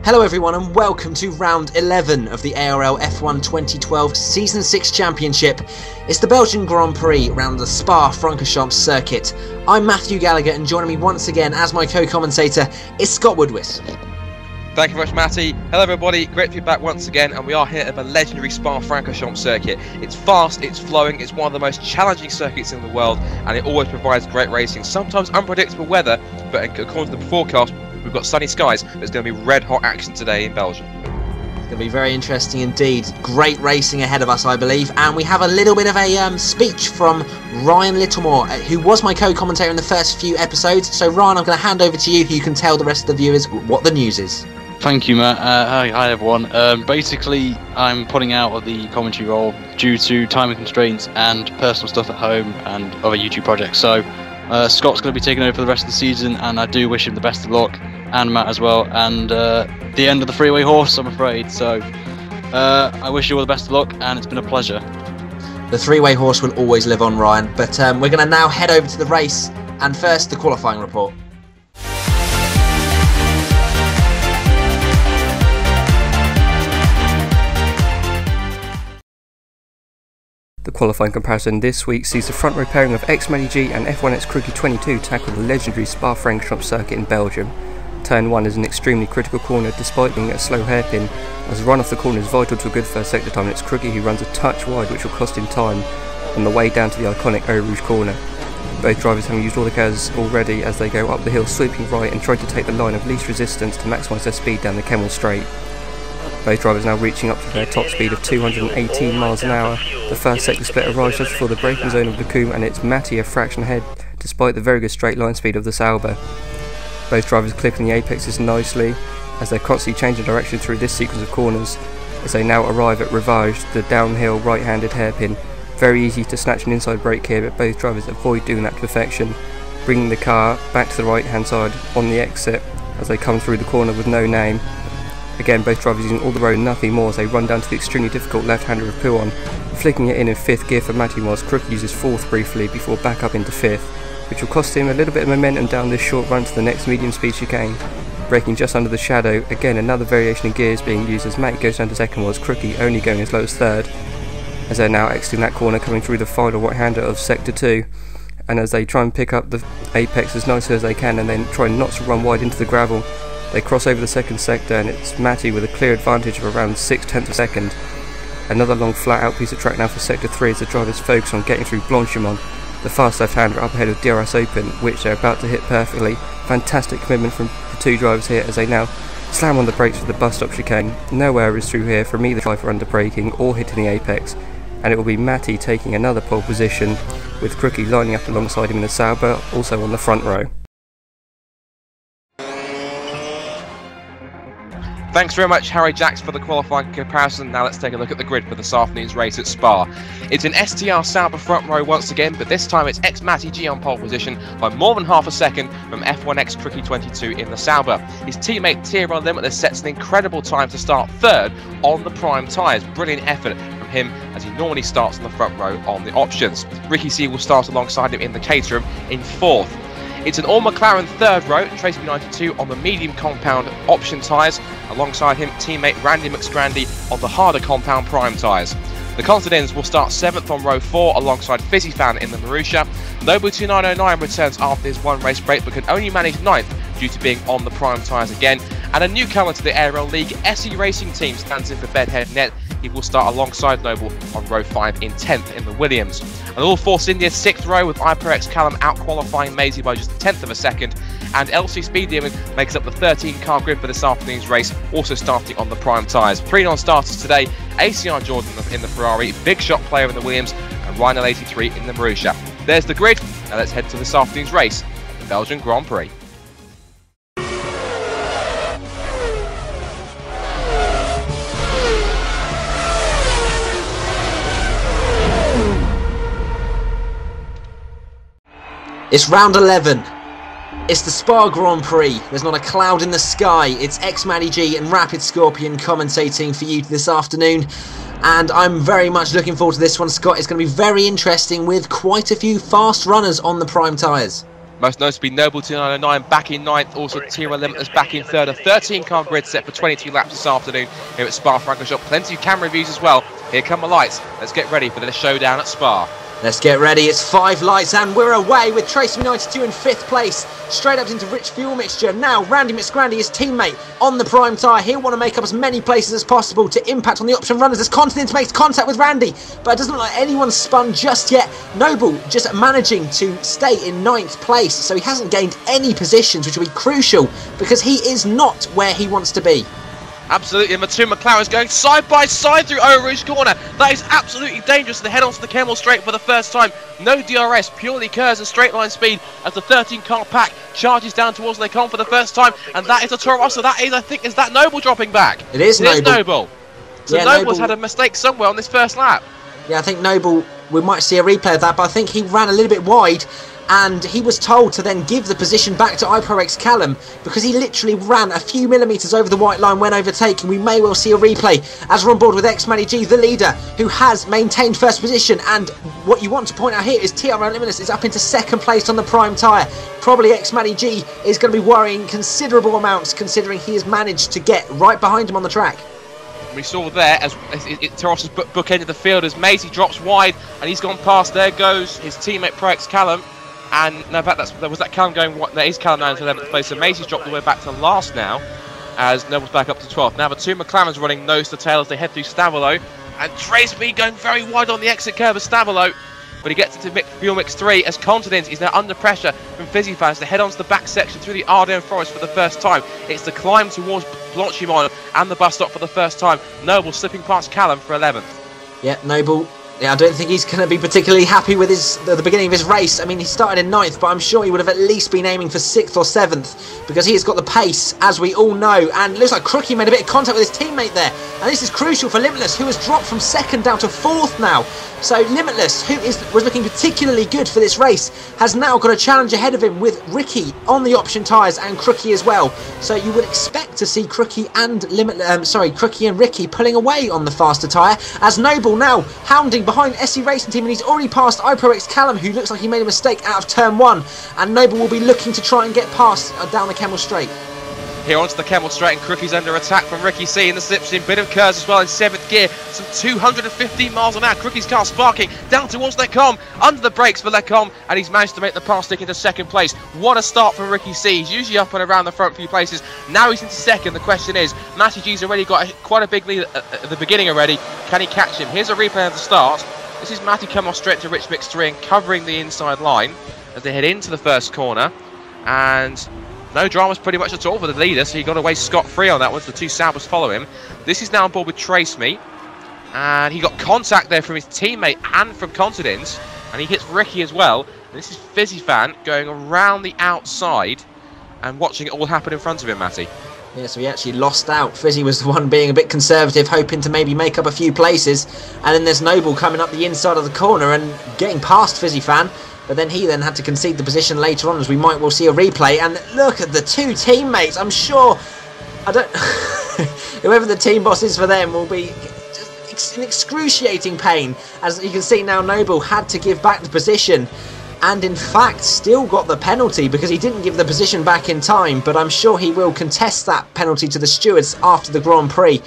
Hello everyone and welcome to round 11 of the ARL F1 2012 Season 6 Championship. It's the Belgian Grand Prix around the Spa-Francorchamps circuit. I'm Matthew Gallagher and joining me once again as my co-commentator is Scott Woodwis. Thank you very much, Matty. Hello everybody, great to be back once again, and we are here at the legendary Spa-Francorchamps circuit. It's fast, it's flowing, it's one of the most challenging circuits in the world, and it always provides great racing, sometimes unpredictable weather, but according to the forecast, we've got sunny skies. There's going to be red hot action today in Belgium. It's going to be very interesting indeed. Great racing ahead of us, I believe, and we have a little bit of a speech from Ryan Littlemore, who was my co-commentator in the first few episodes. So Ryan, I'm going to hand over to you, who you can tell the rest of the viewers what the news is. Thank you, Matt. Hi everyone. Basically, I'm putting out of the commentary role due to timing constraints and personal stuff at home and other YouTube projects. So Scott's going to be taking over for the rest of the season, and I do wish him the best of luck, and Matt as well. And the end of the freeway horse, I'm afraid. So I wish you all the best of luck, and it's been a pleasure. The three-way horse will always live on, Ryan. But we're going to now head over to the race, and first the qualifying report. The qualifying comparison this week sees the front row pairing of xMattyG and F1 X360 F1 tackle the legendary Spa-Francorchamps circuit in Belgium. Turn 1 is an extremely critical corner despite being a slow hairpin, as the run off the corner is vital to a good first sector time, and it's Crookie who runs a touch wide which will cost him time on the way down to the iconic Eau Rouge corner. Both drivers having used all the gears already as they go up the hill, sweeping right and trying to take the line of least resistance to maximise their speed down the Kemmel Straight. Both drivers now reaching up to their top speed of 218 miles an hour. The first sector split arrives just before the braking zone of the Togomies, and it's Matty a fraction ahead despite the very good straight line speed of the Sauber. Both drivers clipping the apexes nicely as they're constantly changing direction through this sequence of corners as they now arrive at Rivage, the downhill right-handed hairpin. Very easy to snatch an inside brake here, but both drivers avoid doing that to perfection, bringing the car back to the right-hand side on the exit as they come through the corner with no name. Again, both drivers using all the road and nothing more as they run down to the extremely difficult left-hander of Pouon, flicking it in 5th gear for Matty whilst Crook uses 4th briefly before back up into 5th, which will cost him a little bit of momentum down this short run to the next medium speed chicane. Braking just under the shadow, again another variation in gears being used as Matty goes down to 2nd whilst Crookie only going as low as 3rd, as they're now exiting that corner coming through the final right-hander of Sector 2, and as they try and pick up the apex as nicely as they can and then try not to run wide into the gravel. They cross over the 2nd sector, and it's Matty with a clear advantage of around 6/10 of a second. Another long flat out piece of track now for Sector 3 as the drivers focus on getting through Blanchimont, the fast left-hander up ahead of DRS Open, which they're about to hit perfectly. Fantastic commitment from the two drivers here as they now slam on the brakes for the bus stop chicane. No errors through here from either driver under braking or hitting the apex, and it will be Matty taking another pole position with Crookie lining up alongside him in the Sauber, also on the front row. Thanks very much, Harry Jacks, for the qualifying comparison. Now let's take a look at the grid for this afternoon's race at Spa. It's an STR Sauber front row once again, but this time it's xMattyG on pole position by more than half a second from F1 X360 F1 in the Sauber. His teammate TRL Limitless sets an incredible time to start 3rd on the prime tyres. Brilliant effort from him as he normally starts on the front row on the options. Ricky C will start alongside him in the Caterham in 4th. It's an all McLaren 3rd row, Tracy 92 on the medium compound option tyres, alongside him teammate Randy McScrandy on the harder compound prime tyres. The Continentals will start 7th on row 4 alongside Fizzy Fan in the Marussia. Nobu 2909 returns after his one race break but can only manage 9th due to being on the prime tyres again. And a newcomer to the ARL League, SE Racing Team stands in for Bedhead Net. He will start alongside Noble on row 5 in 10th in the Williams. And All Force India's 6th row with IPRX Callum out-qualifying Mazy by just 1/10 of a second. And LC Speed Demon makes up the 13-car grid for this afternoon's race, also starting on the prime tyres. 3 non-starters today, ACR Jordan in the Ferrari, Big Shot Player in the Williams, and Rhino 83 in the Marussia. There's the grid. Now let's head to this afternoon's race, the Belgian Grand Prix. It's round 11. It's the Spa Grand Prix. There's not a cloud in the sky. It's xMattyG and RapidScorpion commentating for you this afternoon. And I'm very much looking forward to this one, Scott. It's going to be very interesting with quite a few fast runners on the prime tyres. Most notably Noble 299 back in 9th, also Tira Limitless back in 3rd. A 13-car grid set for 22 laps this afternoon here at Spa-Francorchamps. Plenty of camera reviews as well. Here come the lights. Let's get ready for the showdown at Spa. Let's get ready, it's 5 lights and we're away with Tracy 92 in 5th place. Straight up into rich fuel mixture. Now Randy McScrandy, his teammate, on the prime tyre. He'll want to make up as many places as possible to impact on the option runners as Continent makes contact with Randy. But it doesn't look like anyone's spun just yet. Noble just managing to stay in 9th place, so he hasn't gained any positions, which will be crucial because he is not where he wants to be. Absolutely, and the two McLarens going side by side through Eau Rouge corner. That is absolutely dangerous. They head onto the Kemmel straight for the first time. No DRS, purely curves and straight line speed as the 13-car pack charges down towards Les Combes for the first time. And that is a Toro Rosso. That is, I think, is that Noble dropping back? It is Noble. So yeah, Noble's had a mistake somewhere on this first lap. Yeah, I think Noble, we might see a replay of that, but I think he ran a little bit wide. And he was told to then give the position back to iProX Callum because he literally ran a few millimetres over the white line when overtaken. We may well see a replay as we're on board with xMattyG, the leader, who has maintained first position. And what you want to point out here is TRL Limitless is up into 2nd place on the prime tyre. Probably xMattyG is going to be worrying considerable amounts considering he has managed to get right behind him on the track. We saw there as Taros's bookended the field as Mazy drops wide and he's gone past. There goes his teammate ProX Callum. And no, in fact, was that Callum going? There is Callum now into 11th place. So Mazy's dropped the way back to last now, as Noble's back up to 12th. Now the two McLarens running nose to tail as they head through Stavelot, and Tracy going very wide on the exit curve of Stavelot, but he gets into Fuel Mix 3 as Continent is now under pressure from Fizzy fans to head onto the back section through the Ardennes Forest for the first time. It's the climb towards Blanchimont and the bus stop for the first time. Noble slipping past Callum for 11th. Yeah, Noble. Yeah, I don't think he's going to be particularly happy with the beginning of his race. I mean, he started in 9th, but I'm sure he would have at least been aiming for 6th or 7th because he has got the pace, as we all know. And it looks like Crookie made a bit of contact with his teammate there. And this is crucial for Limitless, who has dropped from 2nd down to 4th now. So Limitless, who was looking particularly good for this race, has now got a challenge ahead of him with Ricky on the option tyres and Crookie as well. So you would expect to see Crookie and Crookie and Ricky pulling away on the faster tyre, as Noble now hounding behind SE Racing Team, and he's already passed iProX Callum, who looks like he made a mistake out of turn 1, and Noble will be looking to try and get past down the Kemmel straight. Here onto the Kemmel straight, and Crookie's under attack from Ricky C in the slipstream. Bit of curves as well in 7th gear. Some 215 miles an hour. Crookie's car sparking down towards Les Combes, under the brakes for Les Combes, and he's managed to make the pass stick into 2nd place. What a start from Ricky C. He's usually up and around the front few places. Now he's into 2nd. The question is, MattyG's already got quite a big lead at the beginning already. Can he catch him? Here's a replay of the start. This is Matty coming off straight to Rich Mix 3 and covering the inside line as they head into the first corner. And no dramas pretty much at all for the leader, so he got away scot-free on that one, so the two Saubers follow him. This is now on board with Trace Me, and he got contact there from his teammate and from Continent, and he hits Ricky as well. And this is Fizzy Fan going around the outside and watching it all happen in front of him, Matty. Yeah, so he actually lost out. Fizzy was the one being a bit conservative, hoping to maybe make up a few places. And then there's Noble coming up the inside of the corner and getting past Fizzy Fan. But then he then had to concede the position later on, as we might well see a replay. And look at the two teammates. I'm sure, whoever the team boss is for them will be just in excruciating pain. As you can see now, Noble had to give back the position. And in fact still got the penalty because he didn't give the position back in time, but I'm sure he will contest that penalty to the stewards after the Grand Prix,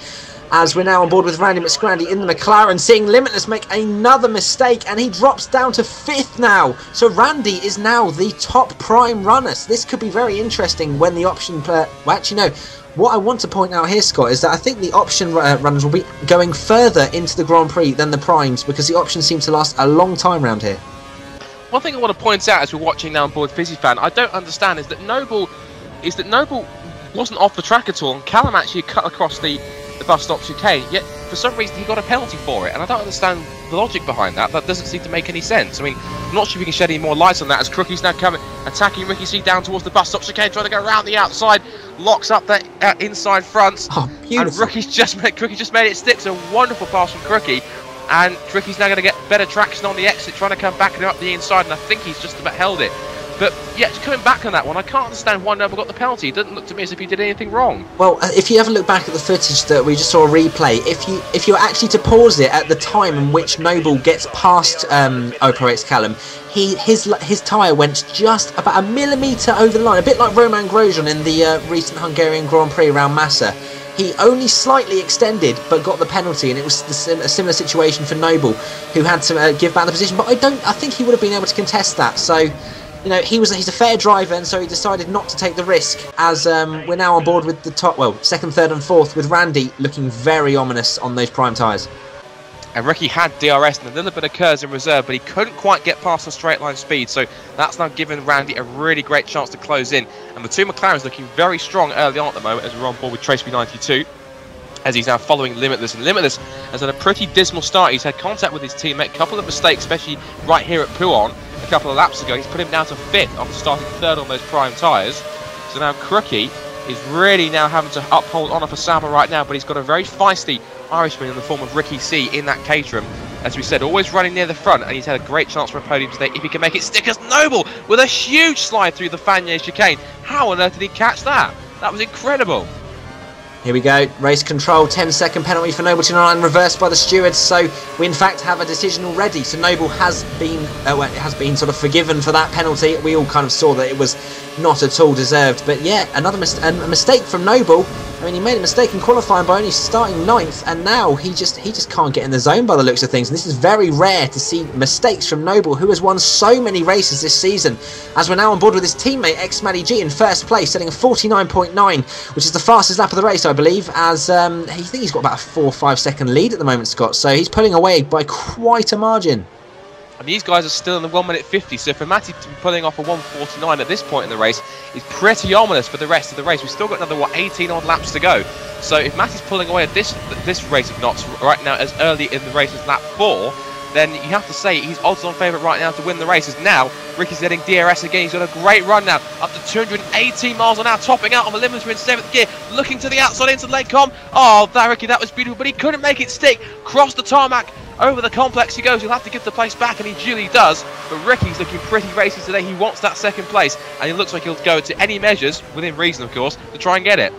as we're now on board with Randy McScrandy in the McLaren, seeing Limitless make another mistake, and he drops down to 5th now. So Randy is now the top prime runner. So this could be very interesting when the option player... Well, actually no, what I want to point out here, Scott, is that I think the option runners will be going further into the Grand Prix than the primes, because the options seem to last a long time around here. One thing I want to point out as we're watching now on board Fizzy Fan, I don't understand, is that Noble wasn't off the track at all, and Callum actually cut across the bus stop chicane, yet for some reason he got a penalty for it, and I don't understand the logic behind that. That doesn't seem to make any sense. I mean, I'm not sure if we can shed any more light on that, as Crookie's now coming, attacking Ricky C down towards the bus stop chicane, trying to go around the outside, locks up that inside front, and Crookie just made it stick. So a wonderful pass from Crookie. And Ricky's now going to get better traction on the exit, trying to come back and up the inside, and I think he's just about held it. But yeah, coming back on that one, I can't understand why Noble got the penalty. It doesn't look to me as if he did anything wrong. Well, if you have a look back at the footage that we just saw a replay, if you're actually to pause it at the time in which Noble gets past Opel X Callum, his tyre went just about a millimetre over the line, a bit like Romain Grosjean in the recent Hungarian Grand Prix around Massa. He only slightly extended, but got the penalty, and it was a similar situation for Noble, who had to give back the position. But I think he would have been able to contest that. So, you know, he's a fair driver, and so he decided not to take the risk. As we're now on board with the top, well, second, third, and fourth, with Randy looking very ominous on those prime tyres. And Ricky had DRS and a little bit of KERS in reserve, but he couldn't quite get past the straight line speed, so that's now given Randy a really great chance to close in. And the two McLarens looking very strong early on at the moment as we're on board with Trace-B92, as he's now following Limitless. And Limitless has had a pretty dismal start. He's had contact with his teammate, a couple of mistakes, especially right here at Pouhon a couple of laps ago. He's put him down to 5th after starting 3rd on those prime tyres. So now Crookie is really now having to uphold honour for Sauber right now, but he's got a very feisty Irishman in the form of Ricky C in that Caterham. As we said, always running near the front, and he's had a great chance for a podium today if he can make it stick as Noble with a huge slide through the Fagnier chicane. How on earth did he catch that? That was incredible. Here we go, race control, 10-second penalty for Noble 299, reversed by the stewards. So we in fact have a decision already. So Noble has been sort of forgiven for that penalty. We all kind of saw that it was not at all deserved. But yeah, another mistake from Noble. I mean, he made a mistake in qualifying by only starting 9th, and now he just can't get in the zone by the looks of things. And this is very rare to see mistakes from Noble, who has won so many races this season. As we're now on board with his teammate xMattyG in first place, setting a 49.9, which is the fastest lap of the race, I believe. As I think he's got about a 4 or 5 second lead at the moment, Scott. So he's pulling away by quite a margin. And these guys are still in the 1:50, so for Matty to be pulling off a 1:49 at this point in the race is pretty ominous for the rest of the race. We've still got another, 18 odd laps to go. So if Matty's pulling away at this rate of knots right now as early in the race as lap 4, then you have to say he's odds-on favourite right now to win the race. As now, Ricky's getting DRS again. He's got a great run now, up to 218 miles an hour, topping out on the limiter in 7th gear, looking to the outside into Lake Com. Oh, Ricky, that was beautiful, but he couldn't make it stick. Crossed the tarmac, over the complex he goes. He'll have to give the place back, and he duly does. But Ricky's looking pretty racy today. He wants that second place, and he looks like he'll go to any measures, within reason of course, to try and get it.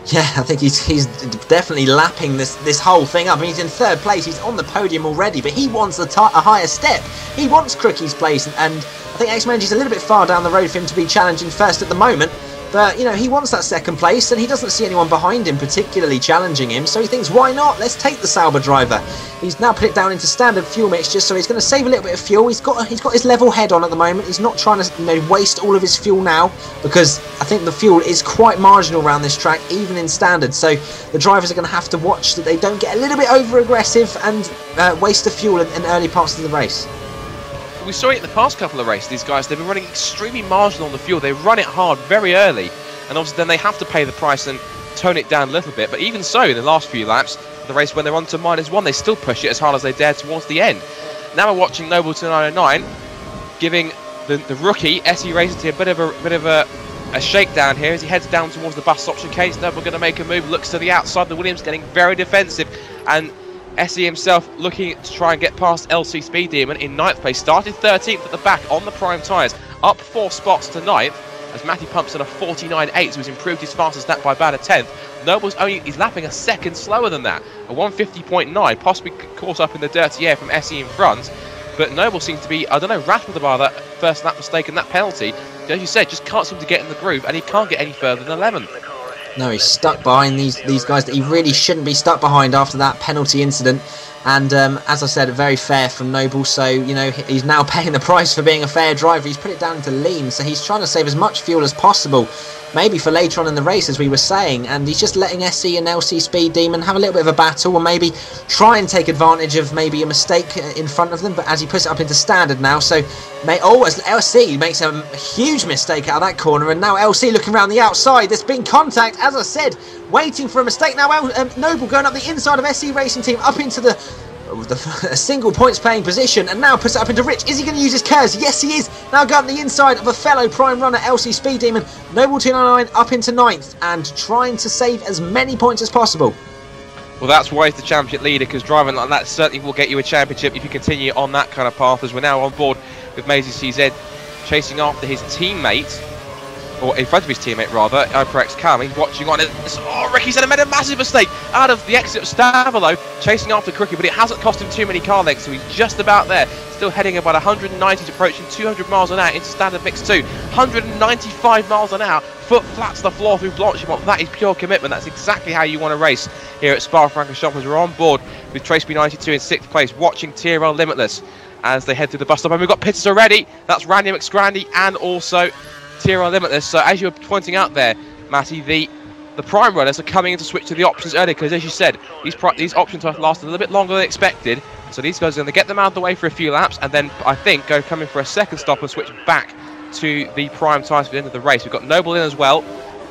Yeah, I think he's definitely lapping this whole thing up. I mean, he's in 3rd place, he's on the podium already, but he wants a higher step. He wants Crookie's place, and I think xMattyG's a little bit far down the road for him to be challenging first at the moment. But, you know, he wants that second place, and he doesn't see anyone behind him particularly challenging him, so he thinks, why not? Let's take the Sauber driver. He's now put it down into standard fuel mixture, so he's going to save a little bit of fuel. He's got his level head on at the moment. He's not trying to waste all of his fuel now, because I think the fuel is quite marginal around this track, even in standard. So the drivers are going to have to watch that they don't get a little bit over-aggressive and waste the fuel in early parts of the race. We saw it in the past couple of races. These guys, they've been running extremely marginal on the fuel. They run it hard very early, and obviously then they have to pay the price and tone it down a little bit. But even so, in the last few laps of the race, when they're on to -1, they still push it as hard as they dare towards the end. Now we're watching Noble 299 giving the rookie SE Racing a bit of a shakedown here as he heads down towards the bus stop chicane. Noble going to make a move, looks to the outside. The Williams getting very defensive, and SE himself looking to try and get past LC Speed Demon in 9th place. Started 13th at the back on the prime tyres, up 4 spots to 9th as Matty pumps in a 49.8, so he's improved his fastest lap by about a 10th. Noble's he's lapping a second slower than that, a 150.9, possibly caught up in the dirty air from SE in front. But Noble seems to be, I don't know, rattled by that first lap mistake and that penalty. As you said, just can't seem to get in the groove, and he can't get any further than 11th. No, he's stuck behind these guys that he really shouldn't be stuck behind after that penalty incident. And as I said, very fair from Noble. So, you know, he's now paying the price for being a fair driver. He's put it down into lean, so he's trying to save as much fuel as possible, maybe for later on in the race, as we were saying. And he's just letting SE and LC Speed Demon have a little bit of a battle, or maybe try and take advantage of maybe a mistake in front of them. But as he puts it up into standard now, so as LC makes a huge mistake out of that corner, and now LC looking around the outside. There's been contact, as I said, waiting for a mistake. Now Noble going up the inside of SE Racing Team, up into a single points playing position, and now puts it up into Rich. Is he going to use his KERS? Yes, he is. Now going up the inside of a fellow prime runner, LC Speed Demon. Noble 299 up into 9th and trying to save as many points as possible. Well, that's why he's the championship leader, because driving like that certainly will get you a championship if you continue on that kind of path. As we're now on board with Mazy CZ chasing after his teammate, or in front of his teammate rather, HyperX Cam. He's watching on it. Oh, Ricky's made a massive mistake out of the exit of Stavolo, chasing after Crookie, but it hasn't cost him too many car lengths, so he's just about there. Still heading about 190 to approaching 200 miles an hour into standard mix 2. 195 miles an hour, foot flat to the floor through Blanchimont. That is pure commitment. That's exactly how you want to race here at Spa-Francorchamps. We're on board with Trace B92 in 6th place, watching TRL Limitless as they head through the bus stop. And we've got pitters already. That's Randy McScrandy and also TRL Limitless. So as you were pointing out there, Matty, the prime runners are coming in to switch to the options early, because as you said, these option types lasted a little bit longer than expected. So these guys are going to get them out of the way for a few laps, and then I think come in for a second stop and switch back to the prime tyres for the end of the race. We've got Noble in as well,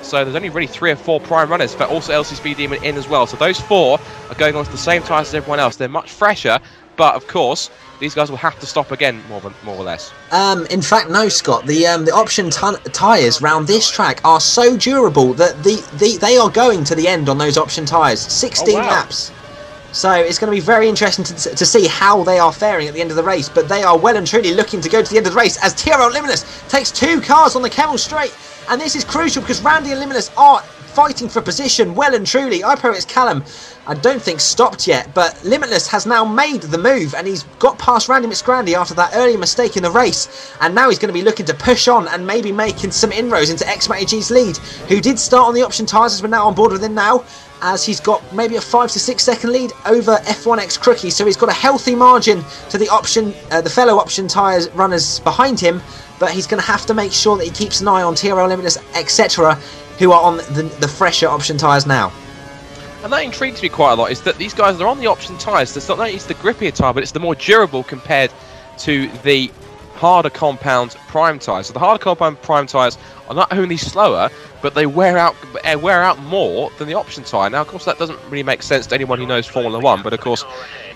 so there's only really 3 or 4 prime runners, but also LC Speed Demon in as well. So those 4 are going on to the same tyres as everyone else. They're much fresher, but of course these guys will have to stop again, more or less. In fact, no, Scott. The option tyres round this track are so durable that they are going to the end on those option tyres. 16 laps. So it's going to be very interesting to see how they are faring at the end of the race. But they are well and truly looking to go to the end of the race as TRL Limitless takes 2 cars on the Camel Straight. And this is crucial because Randy and Limitless are fighting for position well and truly. iPro's Callum, I don't think stopped yet, but Limitless has now made the move and he's got past Randy McScrandy after that earlier mistake in the race, and now he's going to be looking to push on and maybe making some inroads into xMattyG's lead, who did start on the option tyres as we're now on board with him now, as he's got maybe a 5 to 6 second lead over F1X Crookie, so he's got a healthy margin to the fellow option tyres runners behind him, but he's going to have to make sure that he keeps an eye on TRL Limitless, etc., who are on the fresher option tyres now. And that intrigues me quite a lot, is that these guys are on the option tyres. It's not only the grippier tyre, but it's the more durable compared to the harder compound prime tyres. So the harder compound prime tyres are not only slower, but they wear out more than the option tyre. Now, of course, that doesn't really make sense to anyone who knows Formula 1, but of course,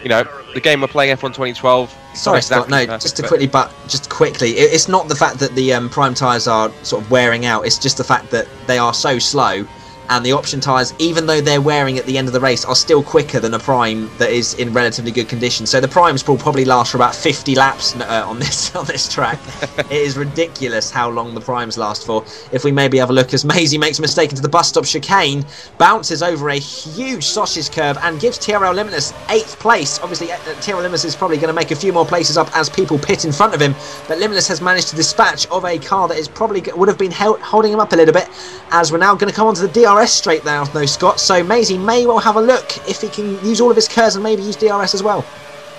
you know, the game we're playing, F1 2012... Sorry, Scott, no, just quickly, it's not the fact that the prime tyres are sort of wearing out, it's just the fact that they are so slow, and the option tyres, even though they're wearing at the end of the race, are still quicker than a prime that is in relatively good condition. So the primes will probably last for about 50 laps on this track. It is ridiculous how long the primes last for. If we maybe have a look as Mazy makes a mistake into the bus stop chicane, bounces over a huge sausage curb and gives TRL Limitless 8th place. Obviously, TRL Limitless is probably going to make a few more places up as people pit in front of him, but Limitless has managed to dispatch of a car that is probably would have been holding him up a little bit, as we're now going to come onto the DRS straight now, though, Scott, so Mazy may well have a look if he can use all of his curves and maybe use DRS as well.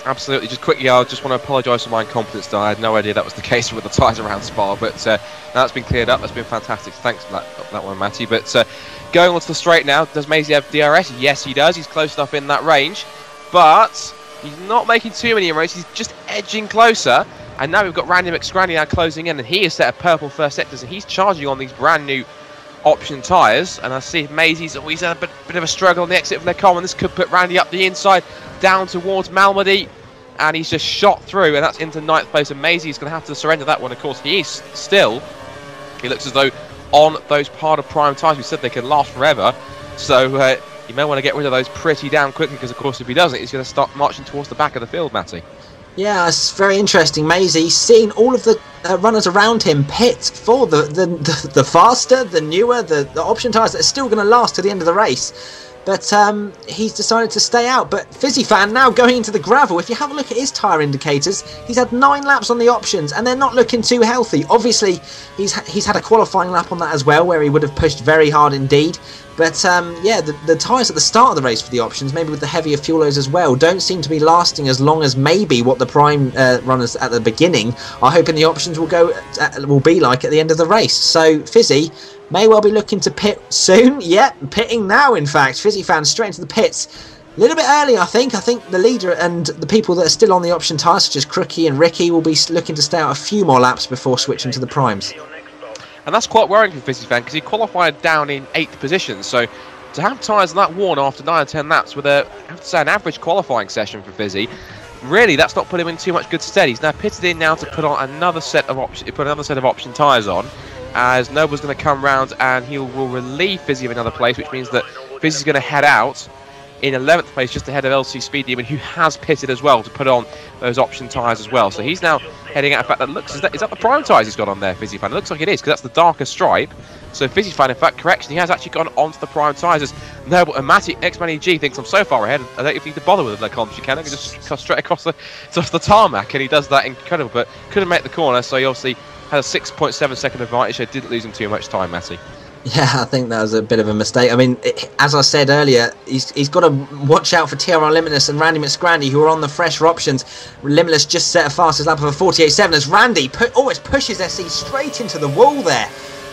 Absolutely. Just quickly, I just want to apologise for my incompetence. I had no idea that was the case with the tyres around Spa, but now that's been cleared up. That's been fantastic. Thanks for that one, Matty. But going on to the straight now, does Mazy have DRS? Yes, he does. He's close enough in that range, but he's not making too many inroads. He's just edging closer, and now we've got Randy McScrandy now closing in, and he has set a purple first sector, so he's charging on these brand new option tyres, and I see Mazy's always had a bit of a struggle on the exit from their car, and this could put Randy up the inside down towards Malmedy, and he's just shot through, and that's into 9th place, and Mazy's going to have to surrender that one. Of course, he looks as though on those part of prime tyres, we said they can last forever, so you may want to get rid of those pretty damn quickly, because of course if he doesn't, he's going to start marching towards the back of the field, Matty. Yeah, it's very interesting. Mazy seeing all of the runners around him pit for the faster, the newer, the option tyres that are still going to last to the end of the race. But he's decided to stay out. But Fizzy Fan now going into the gravel. If you have a look at his tyre indicators, he's had 9 laps on the options, and they're not looking too healthy. Obviously, he's had a qualifying lap on that as well, where he would have pushed very hard indeed. But yeah, the tyres at the start of the race for the options, maybe with the heavier fuel loads as well, don't seem to be lasting as long as maybe what the prime runners at the beginning are hoping the options will be like at the end of the race. So Fizzy may well be looking to pit soon. Yep, pitting now in fact. Fizzy Fan straight into the pits. A little bit early, I think. I think the leader and the people that are still on the option tyres, such as Crookie and Ricky, will be looking to stay out a few more laps before switching to the primes. And that's quite worrying for Fizzy Fan, because he qualified down in 8th position. So to have tyres that worn after 9 or 10 laps with I have to say, an average qualifying session for Fizzy, really that's not put him in too much good stead. He's now pitted in now to put on another set of option tyres on, as Noble's going to come round and he will relieve Fizzy of another place, which means that Fizzy's going to head out in 11th place, just ahead of LC Speed Demon, who has pitted as well to put on those option tyres as well. So he's now heading out. In fact, is that the prime tyres he's got on there, Fizzy Fan? It looks like it is, because that's the darker stripe. So Fizzy Fan, in fact, correction, he has actually gone onto the prime tyres. As Noble and xMattyG thinks, I'm so far ahead, I don't even need to bother with the comms. You can just cut straight across the tarmac, and he does that incredible, but couldn't make the corner, so he obviously had a 6.7 second advantage, so didn't lose him too much time, Matty. Yeah, I think that was a bit of a mistake. I mean, as I said earlier, he's got to watch out for TRL Limitless and Randy McScrandy, who are on the fresher options. Limitless just set a fastest lap of a 48.7 as Randy always pushes SE straight into the wall there.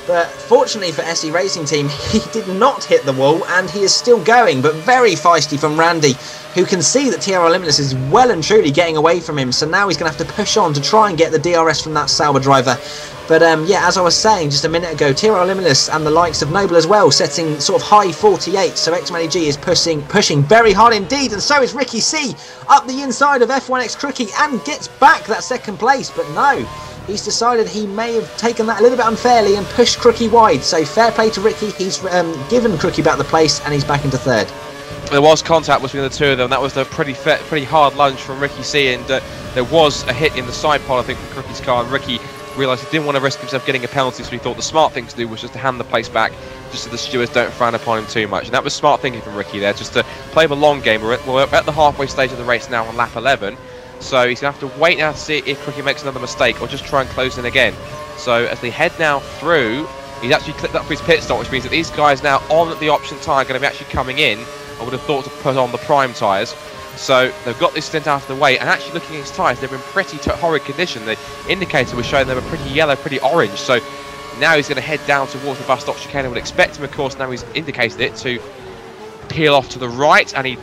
But fortunately for SE Racing Team, he did not hit the wall and he is still going, but very feisty from Randy, who can see that TRL Limitless is well and truly getting away from him. So now he's going to have to push on to try and get the DRS from that Sauber driver. But yeah, as I was saying just a minute ago, TRL Limitless and the likes of Noble as well, setting sort of high 48. So xMattyG is pushing very hard indeed, and so is Ricky C up the inside of F1 xCrookie and gets back that second place. But no, he's decided he may have taken that a little bit unfairly and pushed Crookie wide. So fair play to Ricky, he's given Crookie back the place and he's back into third. There was contact between the two of them. That was a pretty hard lunge from Ricky C, and there was a hit in the side pod, I think, from Crookie's car, and Ricky realised he didn't want to risk himself getting a penalty, so he thought the smart thing to do was just to hand the place back, just so the stewards don't frown upon him too much. And that was smart thinking from Ricky there, just to play the long game. We're at the halfway stage of the race now on lap 11, so he's going to have to wait now to see if Crookie makes another mistake, or just try and close in again. So as they head now through, he's actually clicked up for his pit stop, which means that these guys now on the option tyre are going to be actually coming in. I would have thought to put on the prime tyres. So they've got this stint out of the way, and actually looking at his tyres, they're in pretty horrid condition. The indicator was showing they were pretty yellow, pretty orange. So now he's going to head down towards the bus stop chicane. I would expect him, of course, now he's indicated it, to peel off to the right, and he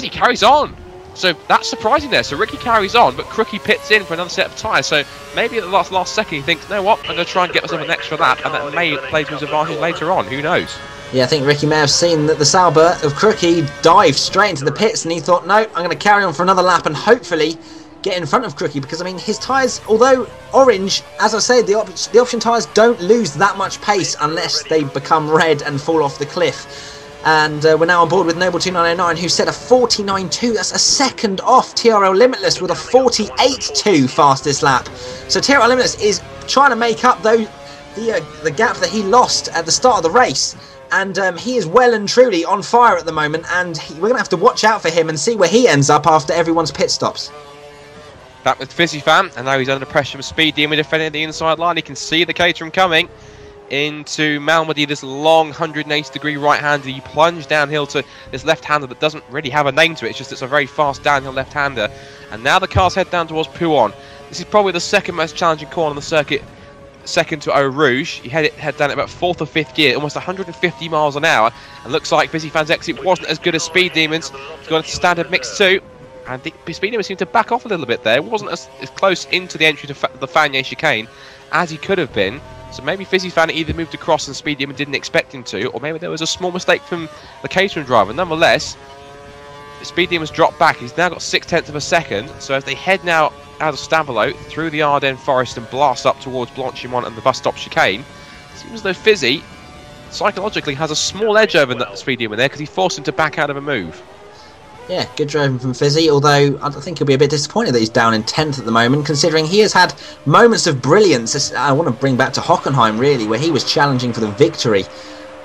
carries on. So that's surprising there. So Ricky carries on, but Crookie pits in for another set of tyres. So maybe at the last second he thinks, you know what, I'm going to try and get myself an extra lap, and that may play to his advantage later on. Who knows? Yeah, I think Ricky may have seen that the Sauber of Crookie dived straight into the pits, and he thought, no, I'm going to carry on for another lap and hopefully get in front of Crookie, because I mean his tyres, although orange, as I said, the option tyres don't lose that much pace unless they become red and fall off the cliff. And we're now on board with Noble2909, who set a 49.2. That's a second off TRL Limitless with a 48.2 fastest lap. So TRL Limitless is trying to make up the gap that he lost at the start of the race. And he is well and truly on fire at the moment, and we're going to have to watch out for him and see where he ends up after everyone's pit stops. Back with Fizzy Fan, and now he's under pressure from Speed Demon defending the inside line. He can see the Caterham coming into Malmedy, this long 180-degree right-hander. You plunge downhill to this left-hander that doesn't really have a name to it. It's just it's a very fast downhill left-hander. And now the cars head down towards Pouon. This is probably the second most challenging corner on the circuit, second to Eau Rouge. You head down at about 4th or 5th gear, almost 150 miles an hour. And looks like Fizzy Fan's exit wasn't as good as Speed Demon's. He's gone into standard mix 2. And the Speed Demon seemed to back off a little bit there. It wasn't as close into the entry to the Fagné chicane as he could have been. So maybe Fizzy Fan either moved across and Speed Demon didn't expect him to, or maybe there was a small mistake from the Caterham driver. Nonetheless, Speed Demon's dropped back. He's now got 0.6 of a second. So as they head now out of Stavelot through the Ardennes forest and blast up towards Blanchimont and the bus stop chicane, it seems as though Fizzy psychologically has a small edge over that Speed Demon there, because he forced him to back out of a move. Yeah, good driving from Fizzy, although I think he'll be a bit disappointed that he's down in 10th at the moment, considering he has had moments of brilliance. I want to bring back to Hockenheim, really, where he was challenging for the victory.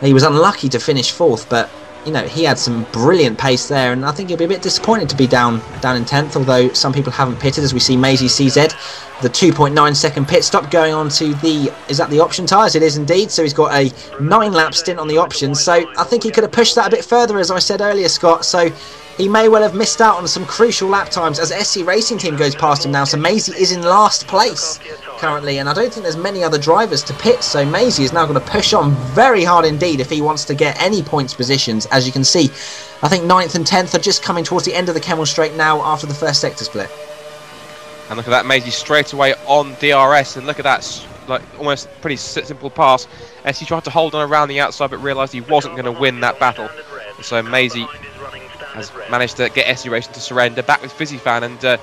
He was unlucky to finish 4th, but you know, he had some brilliant pace there, and I think he'll be a bit disappointed to be down in 10th, although some people haven't pitted, as we see Mazy CZ, the 2.9 second pit stop going on to the, is that the option tyres? It is indeed, so he's got a 9-lap stint on the options, so I think he could have pushed that a bit further, as I said earlier, Scott, so he may well have missed out on some crucial lap times as SC Racing Team goes past him now, so Mazy is in last place currently, and I don't think there's many other drivers to pit, so Mazy is now going to push on very hard indeed if he wants to get any points positions. As you can see, I think 9th and 10th are just coming towards the end of the Kemmel Straight now after the first sector split. And look at that, Mazy straight away on DRS, and look at that, like almost pretty simple pass as he tried to hold on around the outside but realised he wasn't going to win that battle. And so Mazy has managed to get SC Racing to surrender. Back with Fizzy Fan, and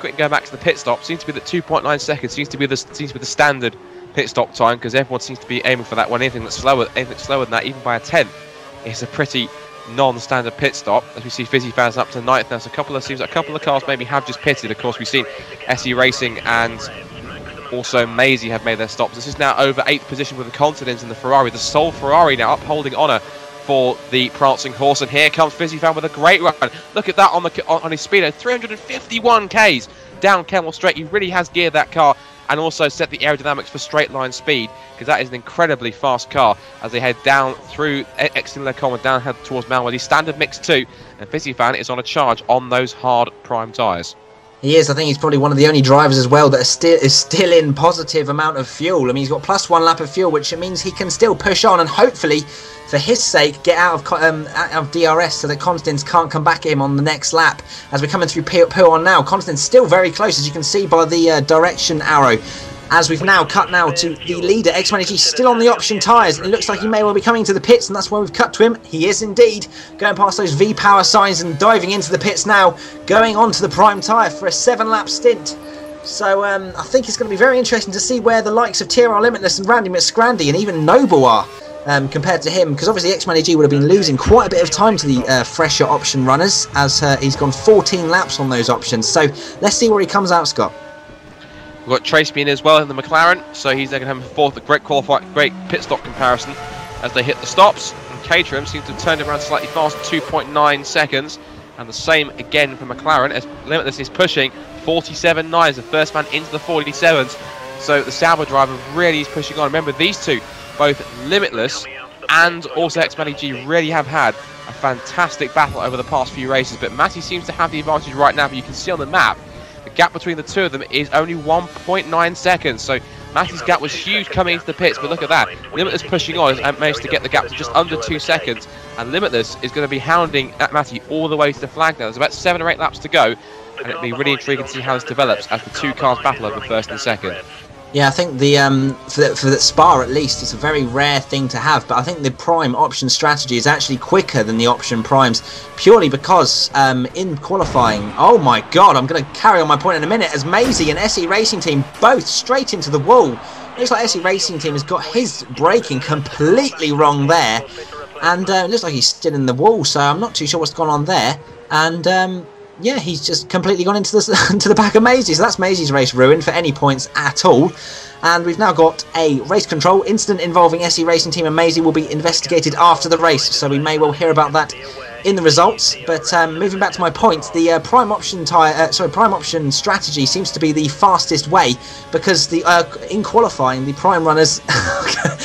quick going back to the pit stop. Seems to be the 2.9 seconds. Seems to be the standard pit stop time, because everyone seems to be aiming for that one. Anything that's slower than that, even by a 10th, is a pretty non-standard pit stop, as we see Fizzy fans up to 9th now. So seems like a couple of cars maybe have just pitted. Of course, we've seen SE Racing and also Mazy have made their stops. This is now over 8th position with the Continents in the Ferrari, the sole Ferrari now upholding honour for the prancing horse. And here comes Fizzy fan with a great run. Look at that on his speedo, 351 Ks down Kemmel Straight. He really has geared that car and also set the aerodynamics for straight line speed, because that is an incredibly fast car as they head down through Exton-le-Combe and down head towards Malmedy. Standard mix 2, and Fizzy fan is on a charge on those hard prime tyres. He is. I think he's probably one of the only drivers as well that is still in positive amount of fuel. I mean, he's got +1 lap of fuel, which means he can still push on and hopefully, for his sake, get out of DRS so that Constance can't come back at him on the next lap. As we're coming through Pouhon now, Constance still very close, as you can see by the direction arrow. As we've now cut now to the leader, xMattyG still on the option tyres. It looks like he may well be coming to the pits, and that's where we've cut to him. He is indeed going past those V-power signs and diving into the pits now, going on to the prime tyre for a 7-lap stint. So I think it's going to be very interesting to see where the likes of TRL Limitless and Randy McScrandy and even Noble are compared to him, because obviously xMattyG would have been losing quite a bit of time to the fresher option runners, as he's gone 14 laps on those options. So let's see where he comes out, Scott. We've got Trace being as well in the McLaren, so he's going to have a fourth, great pit stop comparison as they hit the stops. And Caterham seems to have turned around slightly fast, 2.9 seconds. And the same again for McLaren, as Limitless is pushing 47.9 as the first man into the 47s. So the Sauber driver really is pushing on. Remember, these two, both Limitless and also xMattyG, really have had a fantastic battle over the past few races. But Matty seems to have the advantage right now, but you can see on the map, the gap between the two of them is only 1.9 seconds. So Matty's gap was huge coming into the pits, but look at that. Limitless pushing on and managed to get the gap to just under 2 seconds. And Limitless is going to be hounding at Matty all the way to the flag now. There's about 7 or 8 laps to go, and it'll be really intriguing to see how this develops as the two cars battle over first and second. Yeah, I think the for the Spa at least, it's a very rare thing to have, but I think the prime option strategy is actually quicker than the option primes, purely because in qualifying, oh my god, I'm going to carry on my point in a minute, as Mazy and SE Racing Team both straight into the wall. Looks like SE Racing Team has got his braking completely wrong there, and it looks like he's still in the wall, so I'm not too sure what's gone on there. And yeah, he's just completely gone into the back of Mazy, so that's Mazy's race ruined for any points at all. And we've now got a race control incident involving SE Racing Team and Mazy will be investigated after the race, so we may well hear about that in the results. But moving back to my point, the prime option strategy seems to be the fastest way, because in qualifying the prime runners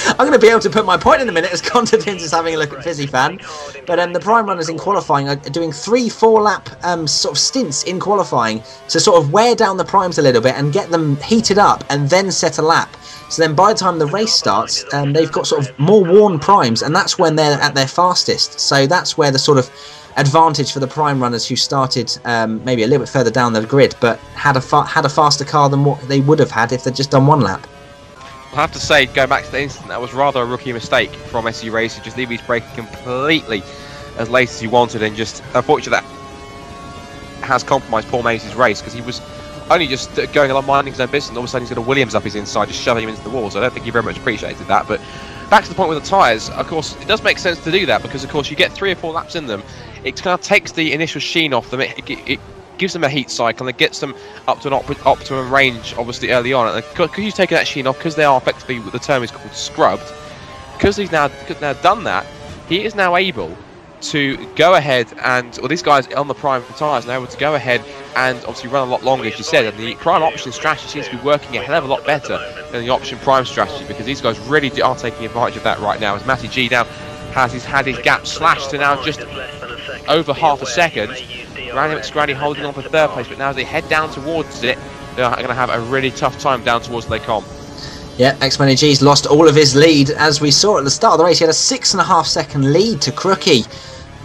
I'm going to be able to put my point in a minute as Continent is having a look at Fizzy fan. But the prime runners in qualifying are doing 3-4 lap sort of stints in qualifying to sort of wear down the primes a little bit and get them heated up and then set a lap. So then by the time the race starts, they've got sort of more worn primes, and that's when they're at their fastest. So that's where the sort of advantage for the prime runners who started maybe a little bit further down the grid, but had a faster car than what they would have had if they'd just done one lap. I have to say, going back to the incident, that was rather a rookie mistake from SE Racing, just leaving his braking completely as late as he wanted, and just unfortunately that has compromised Paul Mazy's race, because he was only just going along minding his own business, and all of a sudden he's got a Williams up his inside, just shoving him into the wall. So I don't think he very much appreciated that. But back to the point with the tyres, of course, it does make sense to do that, because of course you get 3 or 4 laps in them, it kind of takes the initial sheen off them, it gives them a heat cycle, and it gets them up to an optimum range, obviously, early on. And because you've taken that sheen off, because they are effectively, what the term is called, scrubbed, because he's now done that, he is now able to go ahead and, well, these guys on the prime tyres are able to go ahead and obviously run a lot longer, as you said, and the prime option strategy seems to be working a hell of a lot better than the option prime strategy, because these guys really are taking advantage of that right now, as MattyG now had his gap slashed to now just over half a second. Randy McScrandy holding on for 3rd place, but now as they head down towards it, they're going to have a really tough time down towards Le-Combe. Yeah, xMattyG's lost all of his lead. As we saw at the start of the race, he had a 6.5 second lead to Crookie,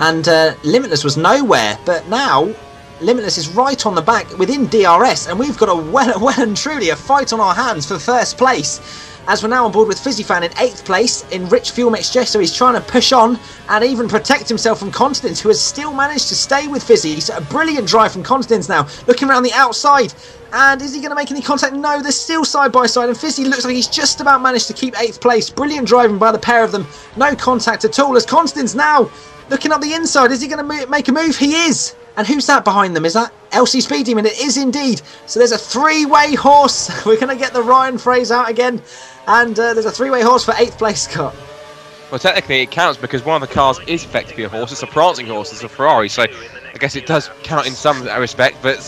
and Limitless was nowhere, but now Limitless is right on the back within DRS, and we've got a well and truly a fight on our hands for 1st place, as we're now on board with Fizzy fan in 8th place in rich fuel mixture. So he's trying to push on and even protect himself from Continence, who has still managed to stay with Fizzy. So a brilliant drive from Continence now, looking around the outside. And is he going to make any contact? No, they're still side by side, and Fizzy looks like he's just about managed to keep 8th place. Brilliant driving by the pair of them. No contact at all, as Continence now Looking up the inside, is he going to make a move? He is! And who's that behind them? Is that LC Speed Demon? It is indeed. So there's a three-way horse. We're going to get the Ryan phrase out again. And there's a three-way horse for 8th place, Scott. Well, technically it counts because one of the cars is effectively a horse. It's a prancing horse. It's a Ferrari. So I guess it does count in some respect. But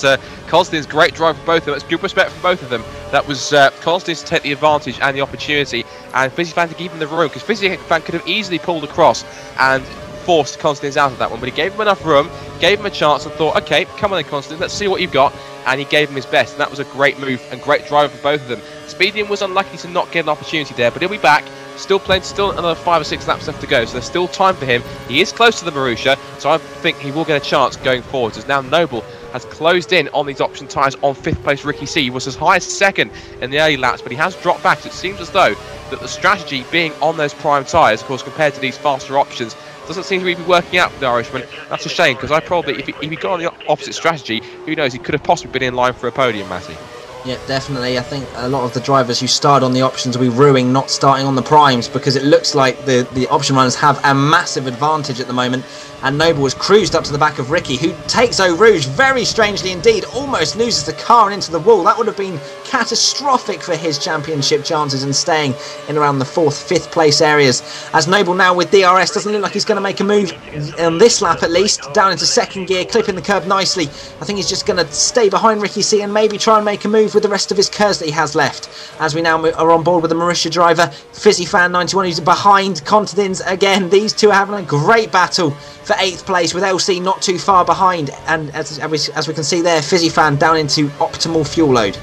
Constantine's great drive for both of them. It's good respect for both of them. That was Constantine to take the advantage and the opportunity. And Fizzifan to give him the room. Because Fizzifan could have easily pulled across and forced Constantine out of that one, but he gave him enough room, gave him a chance and thought, okay, come on then Constantine, let's see what you've got, and he gave him his best, and that was a great move and great drive for both of them. Speedian was unlucky to not get an opportunity there, but he'll be back, still another 5 or 6 laps left to go, so there's still time for him. He is close to the Marussia, so I think he will get a chance going forwards, as now Noble has closed in on these option tyres on 5th place. Ricky C. He was as high as 2nd in the early laps, but he has dropped back, so it seems as though that the strategy being on those prime tyres, of course, compared to these faster options, doesn't seem to be working out for the Irishman. That's a shame, because I probably, if he got on the opposite strategy, who knows, he could have possibly been in line for a podium, Matty. Yeah, definitely. I think a lot of the drivers who started on the options will be ruining not starting on the primes, because it looks like the option runners have a massive advantage at the moment. And Noble was cruised up to the back of Ricky, who takes Eau Rouge very strangely indeed, almost loses the car and into the wall. That would have been catastrophic for his championship chances and staying in around the 4th, 5th place areas. As Noble now with DRS doesn't look like he's going to make a move on this lap at least, down into 2nd gear, clipping the curb nicely. I think he's just going to stay behind Ricky C and maybe try and make a move with the rest of his curves that he has left. As we now are on board with the Marussia driver, Fizzifan 91, who's behind Contadins again. These two are having a great battle for 8th place, with LC not too far behind, and as we can see there, Fizzifan down into optimal fuel load.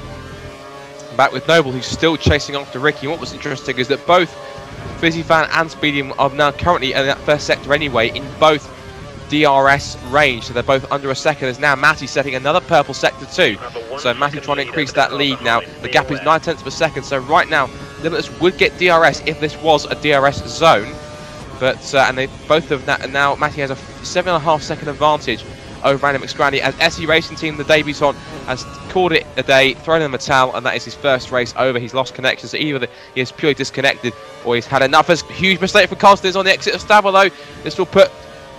Back with Noble, who's still chasing after Ricky. And what was interesting is that both Fizzifan and Speedium are now currently in that first sector anyway, in both DRS range, so they're both under a second. There's now Matty setting another purple sector too, so Matty trying to increase that lead now. The gap is 9/10 of a second, so right now Limitless would get DRS if this was a DRS zone. But and they both of that, and now Matty has a 7.5 second advantage over Andy McScrandy, as SE Racing Team, the debutant, has called it a day, thrown in the towel, and that is his first race over. He's lost connection, so either he is purely disconnected or he's had enough. As huge mistake for Constance on the exit of Stavolo. This will put,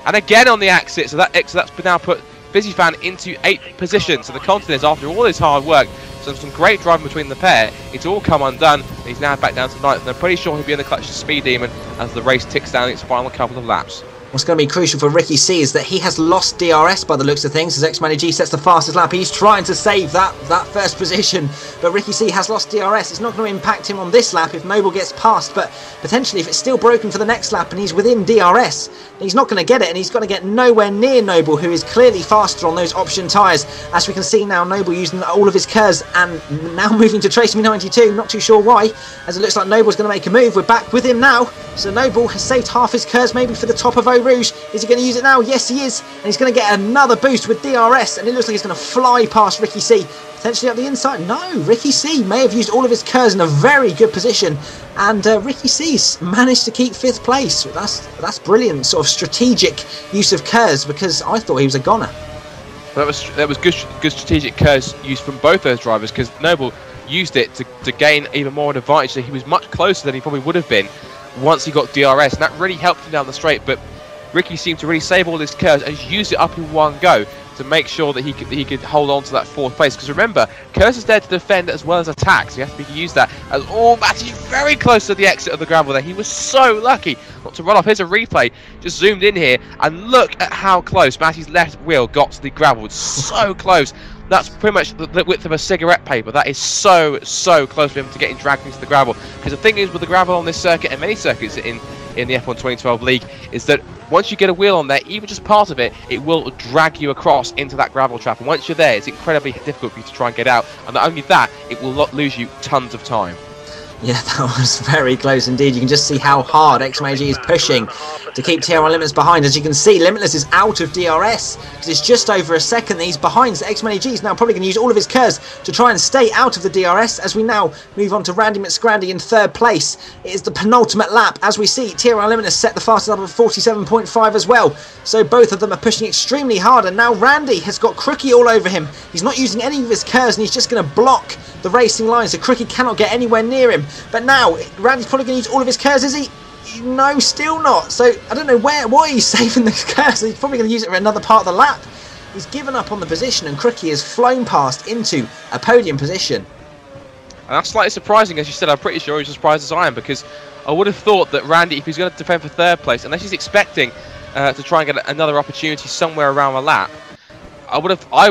and again on the exit, so that's now put Fizzifan into 8th position. So the Continents, after all this hard work, some great driving between the pair, it's all come undone. He's now back down to 9th, and I'm pretty sure he'll be in the clutch to Speed Demon as the race ticks down its final couple of laps. What's going to be crucial for Ricky C is that he has lost DRS by the looks of things, as xMattyG sets the fastest lap. He's trying to save that first position, but Ricky C has lost DRS. It's not going to impact him on this lap if Noble gets past, but potentially if it's still broken for the next lap and he's within DRS, he's not going to get it, and he's got to get nowhere near Noble, who is clearly faster on those option tyres. As we can see now, Noble using all of his curves and now moving to Trace Me 92, not too sure why, as it looks like Noble's going to make a move. We're back with him now, so Noble has saved half his curves maybe for the top of Eau Rouge. Is he going to use it now? Yes, he is, and he's going to get another boost with DRS, and it looks like he's going to fly past Ricky C, potentially up the inside. No, Ricky C may have used all of his curves in a very good position, and Ricky C's managed to keep 5th place. That's brilliant, sort of strategic use of curves, because I thought he was a goner. That was good strategic curves used from both those drivers, because Noble used it to gain even more of an advantage. So he was much closer than he probably would have been once he got DRS, and that really helped him down the straight. But Ricky seemed to really save all his curves and use it up in one go to make sure that he could hold on to that 4th place. Because remember, curves is there to defend as well as attack, so you have to use that. As Matty's very close to the exit of the gravel there. He was so lucky not to run off. Here's a replay, just zoomed in here, and look at how close Matty's left wheel got to the gravel. It's so close. That's pretty much the width of a cigarette paper. That is so close for him to getting dragged into the gravel. Because the thing is with the gravel on this circuit and many circuits in the F1 2012 League is that once you get a wheel on there, even just part of it, it will drag you across into that gravel trap. And once you're there, it's incredibly difficult for you to try and get out. And not only that, it will lose you tons of time. Yeah, that was very close indeed. You can just see how hard xMattyG is pushing to keep TRL Limitless behind. As you can see, Limitless is out of DRS because it's just over a second that he's behind. So xMattyG is now probably going to use all of his curves to try and stay out of the DRS. As we now move on to Randy McScrandy in 3rd place. It is the penultimate lap. As we see, TRL Limitless set the fastest lap of 47.5 as well. So both of them are pushing extremely hard. And now Randy has got Crookie all over him. He's not using any of his curves, and he's just going to block the racing line, so Crookie cannot get anywhere near him. But now, Randy's probably going to use all of his curves, is he? No, still not. So I don't know why he's saving the curse. He's probably going to use it for another part of the lap. He's given up on the position, and Crookie has flown past into a podium position. And that's slightly surprising, as you said. I'm pretty sure he's as surprised as I am, because I would have thought that Randy, if he's going to defend for third place, unless he's expecting to try and get another opportunity somewhere around the lap,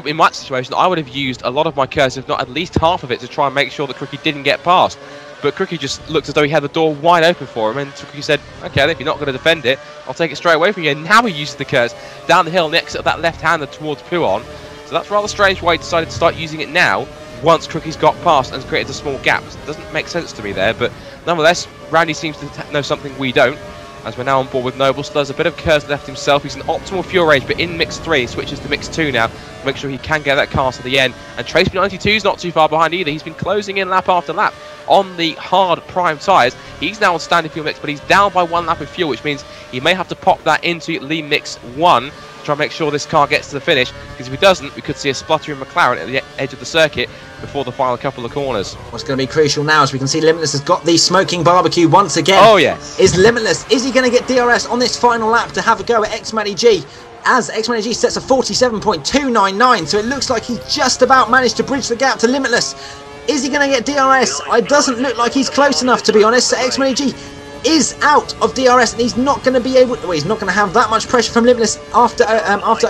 in my situation, I would have used a lot of my curse, if not at least half of it, to try and make sure that Crookie didn't get past. But Crookie just looked as though he had the door wide open for him, and Crookie said, okay, if you're not going to defend it, I'll take it straight away from you. And now he uses the curse down the hill and the exit of that left-hander towards Puon. So that's rather strange why he decided to start using it now, once Crookie's got past and created a small gap. It doesn't make sense to me there, but nonetheless, Randy seems to know something we don't, as we're now on board with Noble. So there's a bit of curse left himself. He's in optimal fuel range, but in mix 3, he switches to mix 2 now, to make sure he can get that car to the end. And Trace B92 is not too far behind either. He's been closing in lap after lap on the hard prime tyres. He's now on standard fuel mix, but he's down by 1 lap of fuel, which means he may have to pop that into lean mix 1 to try and make sure this car gets to the finish, because if he doesn't, we could see a spluttering McLaren at the edge of the circuit before the final couple of corners. What's going to be crucial now, as we can see Limitless has got the smoking barbecue once again. Oh yes. Is Limitless, is he going to get DRS on this final lap to have a go at xMattyG? As xMattyG sets a 47.299, so it looks like he's just about managed to bridge the gap to Limitless. Is he going to get DRS? It doesn't look like he's close enough, to be honest. So xMattyG is out of DRS, and he's not going to be able. Well, he's not going to have that much pressure from Limitless after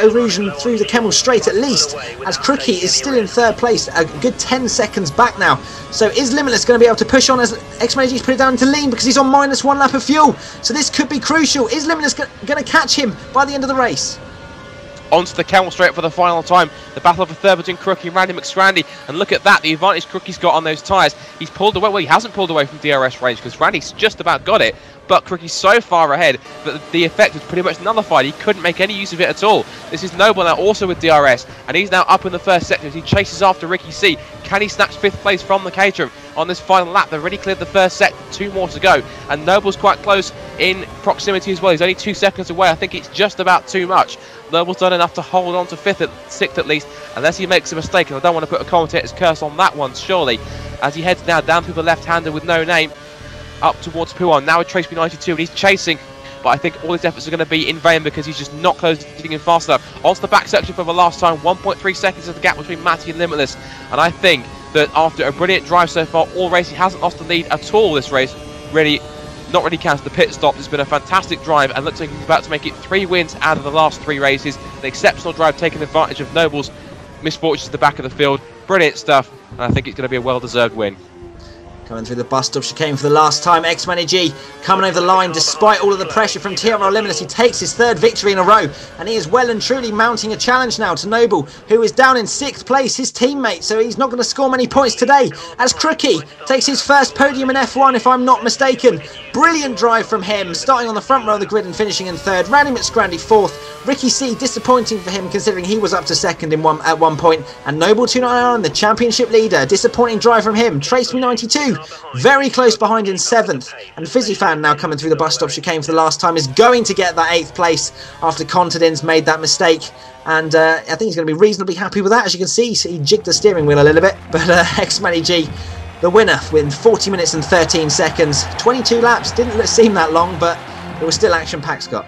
erosion through the Kemmel straight, at least. As Crookie is still in third place, a good 10 seconds back now. So is Limitless going to be able to push on as xMattyG's put it down into lean, because he's on -1 lap of fuel? So this could be crucial. Is Limitless going to catch him by the end of the race? Onto the Kemmel straight for the final time. The battle of the third between Crookie and Randy McScrandy. And look at that, the advantage Crookie's got on those tyres. He's pulled away. Well, he hasn't pulled away from DRS range, because Randy's just about got it. But Crookie's so far ahead that the effect was pretty much nullified. He couldn't make any use of it at all. This is Noble now also with DRS, and he's now up in the first sector as he chases after Ricky C. Can he snatch 5th place from the Caterham on this final lap? They've already cleared the first sector, 2 more to go. And Noble's quite close in proximity as well. He's only 2 seconds away. I think it's just about too much. Noble's done enough to hold on to 6th at least, unless he makes a mistake, and I don't want to put a commentator's curse on that one, surely. As he heads now down through the left-hander with no name, up towards Puon, now with Trace B92, and he's chasing, but I think all his efforts are going to be in vain, because he's just not closing in fast enough. Onto the back section for the last time, 1.3 seconds of the gap between Matty and Limitless, and I think that after a brilliant drive so far all race, he hasn't lost the lead at all this race, really. Not really counts the pit stop. It's been a fantastic drive, and looks like he's about to make it 3 wins out of the last 3 races. An exceptional drive, taking advantage of Noble's misfortunes at the back of the field. Brilliant stuff, and I think it's going to be a well-deserved win. Coming through the bus stop chicane for the last time, xMattyG coming over the line despite all of the pressure from TRL Limitless. He takes his 3rd victory in a row, and he is well and truly mounting a challenge now to Noble, who is down in 6th place, his teammate, so he's not going to score many points today, as Crookie takes his first podium in F1, if I'm not mistaken. Brilliant drive from him, starting on the front row of the grid and finishing in 3rd. Randy McScrandy 4th. Ricky C, disappointing for him, considering he was up to 2nd at one point. And Noble 299, the championship leader, disappointing drive from him. Trace B92 very close behind in 7th, and Fizzy Fan now coming through the bus stop chicane for the last time is going to get that 8th place after Contadin's made that mistake, and I think he's going to be reasonably happy with that. As you can see, he jigged the steering wheel a little bit, but xMattyG, the winner, with 40 minutes and 13 seconds, 22 laps, didn't seem that long, but it was still action-packed, Scott.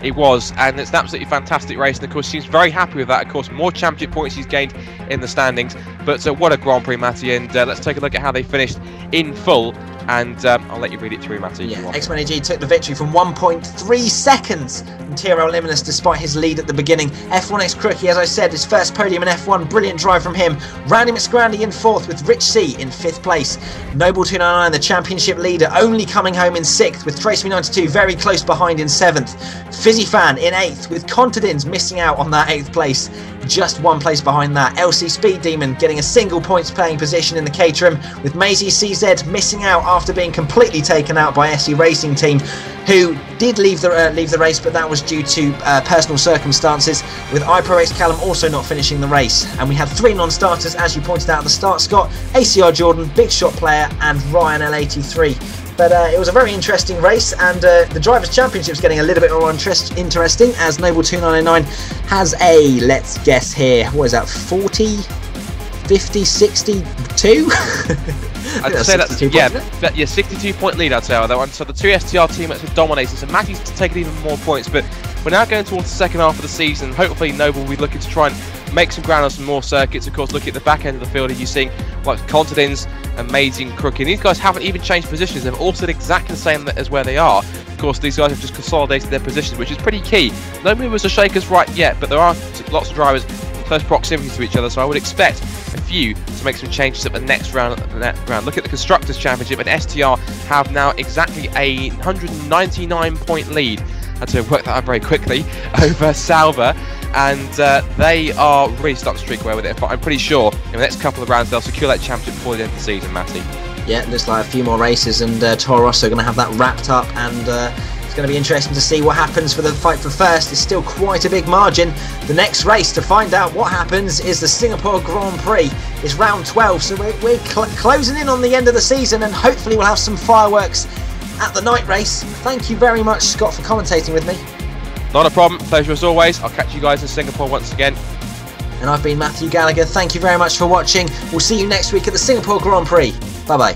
It was, and it's an absolutely fantastic race, and of course seems very happy with that. Of course, more championship points he's gained in the standings, but what a Grand Prix, Matty, and let's take a look at how they finished in full, and I'll let you read it through, Matty. Yeah, xMattyG took the victory from 1.3 seconds from TRL Limitless despite his lead at the beginning. F1X Crookie, as I said, his first podium in F1, brilliant drive from him. Randy McScrandy in 4th with Rich C in 5th place. Noble 299, the championship leader, only coming home in 6th with Trace B92 very close behind in 7th. Fizzy Fan in 8th with Contadins missing out on that 8th place, just 1 place behind that. LC Speed Demon getting a single points playing position in the Caterham, with Mazy CZ missing out after being completely taken out by SE Racing Team, who did leave the race, but that was due to personal circumstances, with iProRace Callum also not finishing the race. And we had 3 non-starters, as you pointed out at the start, Scott: ACR Jordan, Big Shot Player, and Ryan L83. But it was a very interesting race, and the Drivers' Championship is getting a little bit more interesting, as Noble 299 has a, let's guess here, what is that, 50 50-62? I'd say that's, yeah, 62 point lead I'd say on that one. So the two STR teammates have dominated, so Matty's taken even more points, but we're now going towards the second half of the season. Hopefully Noble will be looking to try and make some ground on some more circuits. Of course, looking at the back end of the field, you're seeing like Contedins and Mazy and Crooked. These guys haven't even changed positions. They've all stood exactly the same as where they are. Of course, these guys have just consolidated their positions, which is pretty key. No movers to shake us right yet, but there are lots of drivers in close proximity to each other, so I would expect a few to make some changes at the next round. Look at the Constructors' Championship, and STR have now exactly a 199 point lead. I had to work that out very quickly over Sauber, and they are really starting to streak away with it. But I'm pretty sure in the next couple of rounds they'll secure that championship before the end of the season, Matty. Yeah, it looks like a few more races, and Toro Rosso are going to have that wrapped up, and it's going to be interesting to see what happens for the fight for first. It's still quite a big margin. The next race to find out what happens is the Singapore Grand Prix. It's round 12, so we're closing in on the end of the season, and hopefully we'll have some fireworks at the night race. Thank you very much, Scott, for commentating with me. Not a problem. Pleasure as always. I'll catch you guys in Singapore once again. And I've been Matthew Gallagher. Thank you very much for watching. We'll see you next week at the Singapore Grand Prix. Bye-bye.